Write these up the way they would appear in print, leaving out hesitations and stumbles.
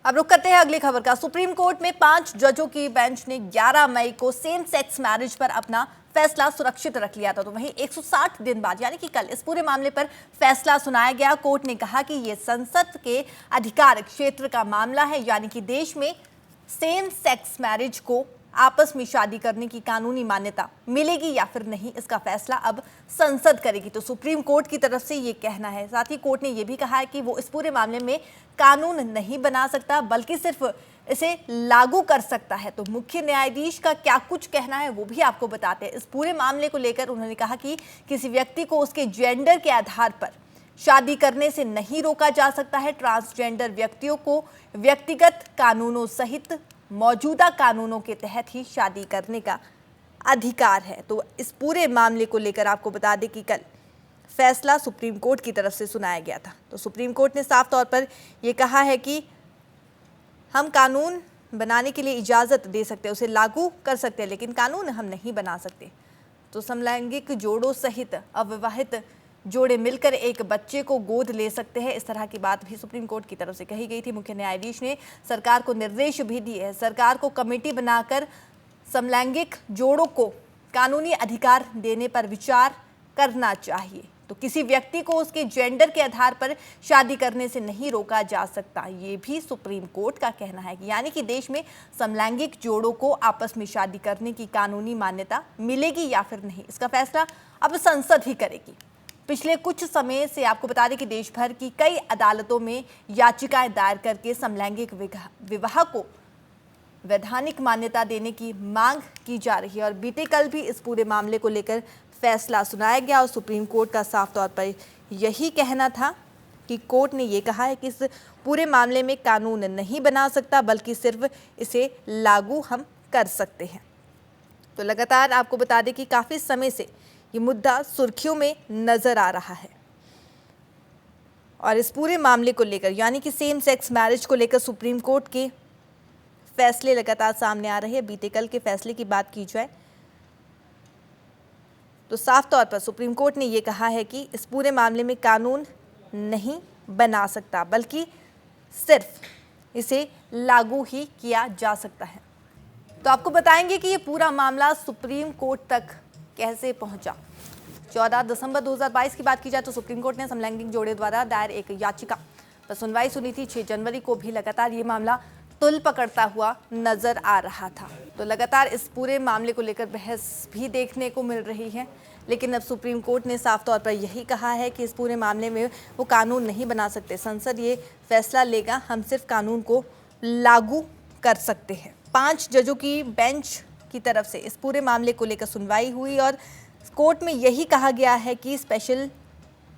अब रुक करते हैं अगली खबर का। सुप्रीम कोर्ट में 5 जजों की बेंच ने 11 मई को सेम सेक्स मैरिज पर अपना फैसला सुरक्षित रख लिया था। तो वहीं 160 दिन बाद यानी कि कल इस पूरे मामले पर फैसला सुनाया गया। कोर्ट ने कहा कि यह संसद के अधिकार क्षेत्र का मामला है, यानी कि देश में सेम सेक्स मैरिज को आपस में शादी करने की कानूनी मान्यता मिलेगी या फिर नहीं, इसका फैसला अब संसद करेगी। तो सुप्रीम कोर्ट की तरफ से ये कहना है। साथ ही कोर्ट ने यह भी कहा है कि वो इस पूरे मामले में कानून नहीं बना सकता, बल्कि सिर्फ इसे लागू कर सकता है। तो मुख्य न्यायाधीश का क्या कुछ कहना है वो भी आपको बताते हैं। इस पूरे मामले को लेकर उन्होंने कहा कि किसी व्यक्ति को उसके जेंडर के आधार पर शादी करने से नहीं रोका जा सकता है। ट्रांसजेंडर व्यक्तियों को व्यक्तिगत कानूनों सहित मौजूदा कानूनों के तहत ही शादी करने का अधिकार है। तो इस पूरे मामले को लेकर आपको बता दें कि कल फैसला सुप्रीम कोर्ट की तरफ से सुनाया गया था। तो सुप्रीम कोर्ट ने साफ तौर पर यह कहा है कि हम कानून बनाने के लिए इजाज़त दे सकते हैं, उसे लागू कर सकते हैं, लेकिन कानून हम नहीं बना सकते। तो समलैंगिक जोड़ों सहित अविवाहित जोड़े मिलकर एक बच्चे को गोद ले सकते हैं, इस तरह की बात भी सुप्रीम कोर्ट की तरफ से कही गई थी। मुख्य न्यायाधीश ने सरकार को निर्देश भी दिए हैं, सरकार को कमेटी बनाकर समलैंगिक जोड़ों को कानूनी अधिकार देने पर विचार करना चाहिए। तो किसी व्यक्ति को उसके जेंडर के आधार पर शादी करने से नहीं रोका जा सकता, ये भी सुप्रीम कोर्ट का कहना है। यानी कि देश में समलैंगिक जोड़ों को आपस में शादी करने की कानूनी मान्यता मिलेगी या फिर नहीं, इसका फैसला अब संसद ही करेगी। पिछले कुछ समय से आपको बता दें कि देश भर की कई अदालतों में याचिकाएं दायर करके समलैंगिक विवाह को वैधानिक मान्यता देने की मांग की जा रही है। और बीते कल भी इस पूरे मामले को लेकर फैसला सुनाया गया और सुप्रीम कोर्ट का साफ तौर पर यही कहना था कि कोर्ट ने यह कहा है कि इस पूरे मामले में कानून नहीं बना सकता, बल्कि सिर्फ इसे लागू हम कर सकते हैं। तो लगातार आपको बता दें कि काफ़ी समय से ये मुद्दा सुर्खियों में नजर आ रहा है और इस पूरे मामले को लेकर यानी कि सेम सेक्स मैरिज को लेकर सुप्रीम कोर्ट के फैसले लगातार सामने आ रहे हैं। बीते कल के फैसले की बात की जाए तो साफ तौर पर सुप्रीम कोर्ट ने यह कहा है कि इस पूरे मामले में कानून नहीं बना सकता, बल्कि सिर्फ इसे लागू ही किया जा सकता है। तो आपको बताएंगे कि ये पूरा मामला सुप्रीम कोर्ट तक कैसे पहुंचा। 14 दिसंबर 2022 की बात की जाए तो सुप्रीम कोर्ट ने समलैंगिक जोड़े द्वारा दायर एक याचिका पर सुनवाई सुनी थी। 6 जनवरी को भी लगातार ये मामला तुल पकड़ता हुआ नजर आ रहा था। तो लगातार इस पूरे मामले को लेकर बहस भी देखने को मिल रही है, लेकिन अब सुप्रीम कोर्ट ने साफ तौर पर यही कहा है कि इस पूरे मामले में वो कानून नहीं बना सकते। संसद ये फैसला लेगा, हम सिर्फ कानून को लागू कर सकते हैं। 5 जजों की बेंच की तरफ से इस पूरे मामले को लेकर सुनवाई हुई और कोर्ट में यही कहा गया है कि स्पेशल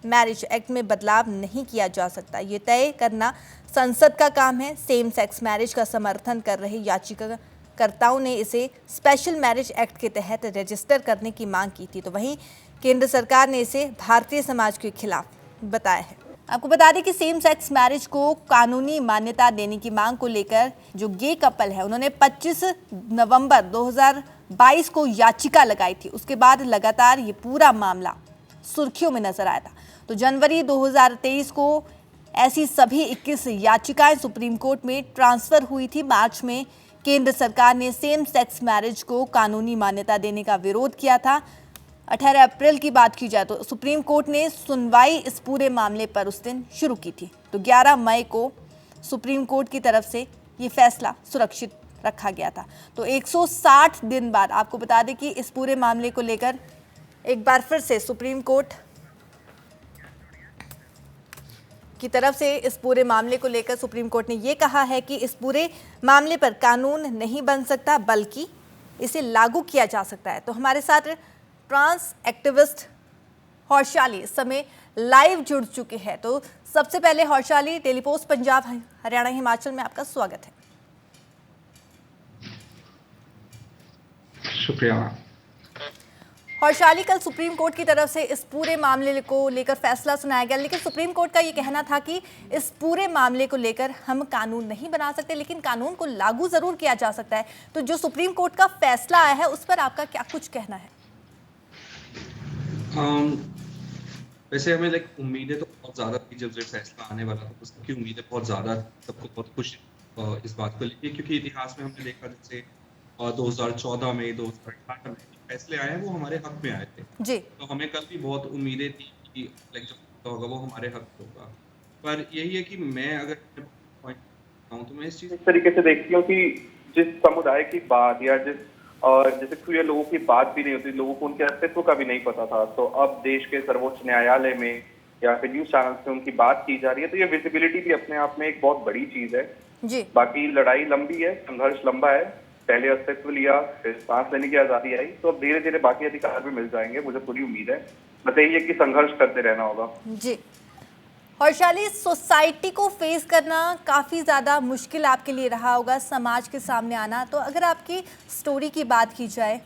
मैरिज एक्ट में बदलाव नहीं किया जा सकता, ये तय करना संसद का काम है। सेम सेक्स मैरिज का समर्थन कर रहे याचिकाकर्ताओं ने इसे स्पेशल मैरिज एक्ट के तहत रजिस्टर करने की मांग की थी। तो वहीं केंद्र सरकार ने इसे भारतीय समाज के खिलाफ बताया है। आपको बता दें कि सेम सेक्स मैरिज को कानूनी मान्यता देने की मांग को लेकर जो गे कपल है उन्होंने 25 नवंबर 2022 को याचिका लगाई थी। उसके बाद लगातार ये पूरा मामला सुर्खियों में नजर आया था। तो जनवरी 2023 को ऐसी सभी 21 याचिकाएं सुप्रीम कोर्ट में ट्रांसफर हुई थी। मार्च में केंद्र सरकार ने सेम सेक्स मैरिज को कानूनी मान्यता देने का विरोध किया था। 18 अप्रैल की बात की जाए तो सुप्रीम कोर्ट ने सुनवाई इस पूरे मामले पर उस दिन शुरू की थी। तो 11 मई को सुप्रीम कोर्ट की तरफ से ये फैसला सुरक्षित रखा गया था। तो 160 दिन बाद आपको बता दें कि इस पूरे मामले को लेकर एक बार फिर से सुप्रीम कोर्ट की तरफ से इस पूरे मामले को लेकर सुप्रीम कोर्ट ने यह कहा है कि इस पूरे मामले पर कानून नहीं बन सकता, बल्कि इसे लागू किया जा सकता है। तो हमारे साथ ट्रांस एक्टिविस्ट हर्षाली इस समय लाइव जुड़ चुके हैं। तो सबसे पहले हर्षाली, डेली पोस्ट पंजाब हरियाणा हिमाचल में आपका स्वागत है। शुक्रिया। हर्षाली, कल सुप्रीम कोर्ट की तरफ से इस पूरे मामले को लेकर फैसला सुनाया गया, लेकिन सुप्रीम कोर्ट का ये कहना था कि इस पूरे मामले को लेकर हम कानून नहीं बना सकते, लेकिन कानून को लागू जरूर किया जा सकता है। तो जो सुप्रीम कोर्ट का फैसला आया है उस पर आपका क्या कुछ कहना है? वैसे हमें उम्मीदें तो बहुत ज्यादा थी जब से फैसला आने वाला था, उसकी उम्मीदें बहुत ज्यादा, सबको बहुत खुश इस बात को लेके, क्योंकि इतिहास में हमने देखा जैसे 2014 में, 2018 में फैसले आए हैं वो हमारे हक में आए थे। जी। तो हमें कल भी बहुत उम्मीदें थी कि लाइक जो फैसला होगा वो हमारे हक में होगा। पर यही है कि मैं अगर पॉइंट बताऊँ तो मैं इस चीज़ इस तरीके से देखती हूँ कि जिस समुदाय की बात या जैसे क्वियर लोगों की बात भी नहीं होती, लोगों को उनके अस्तित्व का भी नहीं पता था, तो अब देश के सर्वोच्च न्यायालय में या फिर न्यूज चैनल से उनकी बात की जा रही है, तो ये विजिबिलिटी भी अपने आप में एक बहुत बड़ी चीज है। जी। बाकी लड़ाई लंबी है, संघर्ष लंबा है। पहले अस्तित्व लिया, फिर सांस लेने की आजादी आई, तो अब धीरे धीरे बाकी अधिकार भी मिल जाएंगे, मुझे पूरी उम्मीद है। बस यही है कि संघर्ष करते रहना होगा। जी। हर्षाली, सोसाइटी को फेस करना काफ़ी ज़्यादा मुश्किल आपके लिए रहा होगा, समाज के सामने आना। तो अगर आपकी स्टोरी की बात की जाए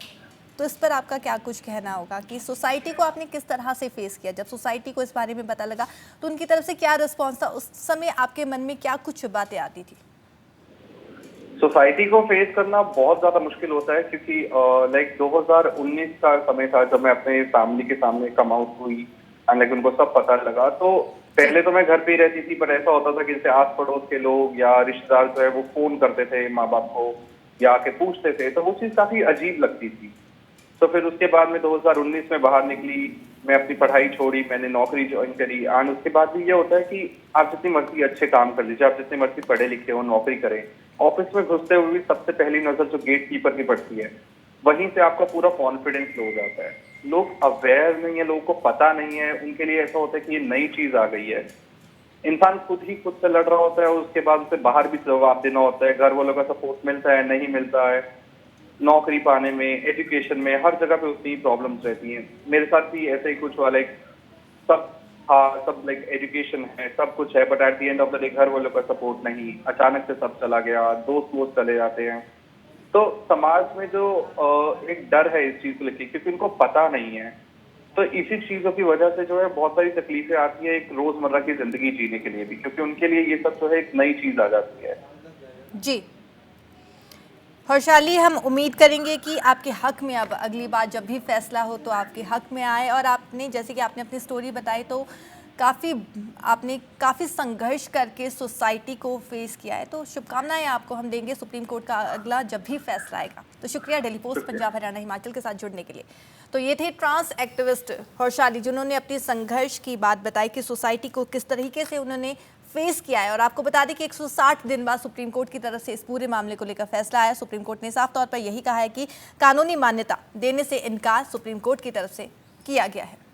तो इस पर आपका क्या कुछ कहना होगा कि सोसाइटी को आपने किस तरह से फेस किया? जब सोसाइटी को इस बारे में पता लगा तो उनकी तरफ से क्या रिस्पॉन्स था? उस समय आपके मन में क्या कुछ बातें आती थी? सोसाइटी को फेस करना बहुत ज्यादा मुश्किल होता है, क्योंकि लाइक 2019 का समय था जब मैं अपने फैमिली के सामने कम आउट हुई एंड लाइक उनको सब पता लगा। तो पहले तो मैं घर पे ही रहती थी, पर ऐसा होता था कि जैसे आस पड़ोस के लोग या रिश्तेदार जो है वो फोन करते थे माँ बाप को या आके पूछते थे, तो वो चीज काफी अजीब लगती थी। तो फिर उसके बाद में 2019 में बाहर निकली, मैं अपनी पढ़ाई छोड़ी, मैंने नौकरी ज्वाइन करी एंड उसके बाद भी ये होता है कि आप जितनी मर्जी अच्छे काम कर लीजिए, आप जितनी मर्जी पढ़े लिखे हो, नौकरी करें, ऑफिस में घुसते हुए भी सबसे पहली नजर जो गेट कीपर की पड़ती है, वहीं से आपका पूरा कॉन्फिडेंस लो हो जाता है। लोग अवेयर नहीं है, लोगों को पता नहीं है, उनके लिए ऐसा होता है कि ये नई चीज आ गई है। इंसान खुद ही खुद से लड़ रहा होता है और उसके बाद उसे बाहर भी जवाब देना होता है, घर वालों का सपोर्ट मिलता है नहीं मिलता है, नौकरी पाने में, एजुकेशन में, हर जगह पे उतनी प्रॉब्लम्स रहती हैं। मेरे साथ भी ऐसे ही कुछ हुआ, लाइक सब, हाँ सब, लाइक एजुकेशन है, सब कुछ है, but at the end of the day घर वालों का सपोर्ट नहीं, अचानक से सब चला गया, दोस्त वोस्त चले जाते हैं। तो समाज में जो एक डर है इस चीज को लेकर, क्योंकि उनको पता नहीं है, तो इसी चीजों की वजह से जो है बहुत सारी तकलीफें आती है एक रोजमर्रा की जिंदगी जीने के लिए भी, क्योंकि उनके लिए ये सब जो है एक नई चीज आ जाती है। जी। हर्षाली, हम उम्मीद करेंगे कि आपके हक में अब अगली बार जब भी फैसला हो तो आपके हक में आए। और आपने, जैसे कि आपने अपनी स्टोरी बताई, तो आपने काफ़ी संघर्ष करके सोसाइटी को फेस किया है। तो शुभकामनाएं आपको हम देंगे सुप्रीम कोर्ट का अगला जब भी फैसला आएगा। तो शुक्रिया डेली पोस्ट पंजाब हरियाणा हिमाचल के साथ जुड़ने के लिए। तो ये थे ट्रांस एक्टिविस्ट हर्षाली, जिन्होंने अपनी संघर्ष की बात बताई कि सोसाइटी को किस तरीके से उन्होंने फेस किया है। और आपको बता दें कि 160 दिन बाद सुप्रीम कोर्ट की तरफ से इस पूरे मामले को लेकर फैसला आया। सुप्रीम कोर्ट ने साफ तौर पर यही कहा है कि कानूनी मान्यता देने से इनकार सुप्रीम कोर्ट की तरफ से किया गया है।